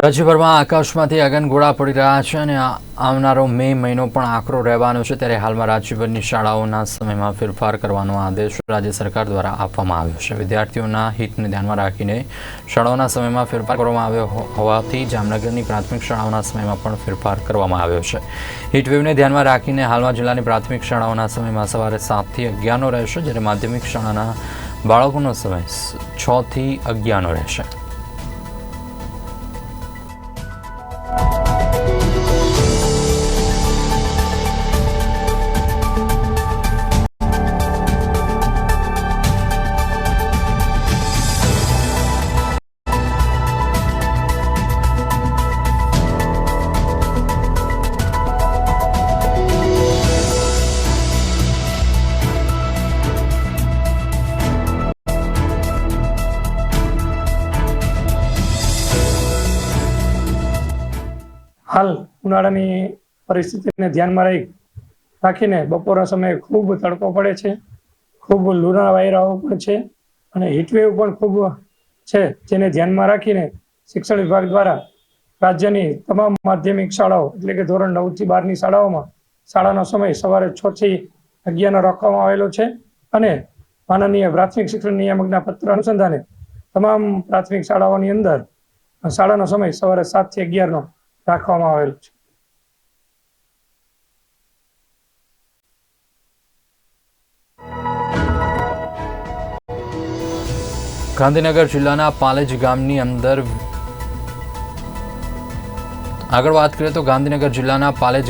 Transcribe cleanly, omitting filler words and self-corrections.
રાજ્યભરમાં આકાશમાંથી આગનગોળા પડી રહ્યા છે અને આવનારો મે મહિનો પણ આકરો રહેવાનો છે, ત્યારે હાલમાં રાજ્યભરની શાળાઓના સમયમાં ફેરફાર કરવાનો આદેશ રાજ્ય સરકાર દ્વારા આપવામાં આવ્યો છે। વિદ્યાર્થીઓના હિતને ધ્યાનમાં રાખીને શાળાઓના સમયમાં ફેરફાર કરવામાં આવ્યો હોવાથી જામનગરની પ્રાથમિક શાળાઓના સમયમાં પણ ફેરફાર કરવામાં આવ્યો છે। હીટવેવને ધ્યાનમાં રાખીને હાલમાં જિલ્લાની પ્રાથમિક શાળાઓના સમયમાં સવારે 7 થી 11નો રહેશે, જ્યારે માધ્યમિક શાળાના બાળકોનો સમય 6 થી 11નો રહેશે। हाल उनाळानी परिस्थितिने ध्यानमां राखीने बपोरना समये खूब तड़को पड़े छे, खूब लूना वायराओ पण छे अने हीटवेव पण खूब छे, जेने ध्यानमां राखीने शिक्षण विभाग द्वारा राज्यनी तमाम माध्यमिक शाळाओ एटले के धोरण 9 થી 12 ની शाळाओमां शाळानो समय सवारे 6 થી 11 રાખવામાં આવેલો છે અને માનનીય પ્રાથમિક શિક્ષણ નિયામકના પત્ર અનુસંધાને તમામ પ્રાથમિક શાળાઓની અંદર શાળાનો સમય સવારે 7 થી 11 રાખવામાં આવેલ છે। ગાંધીનગર જિલ્લાના પાલેજ ગામની અંદર આગળ વાત કરીએ તો ગાંધીનગર જિલ્લાના પાલેજ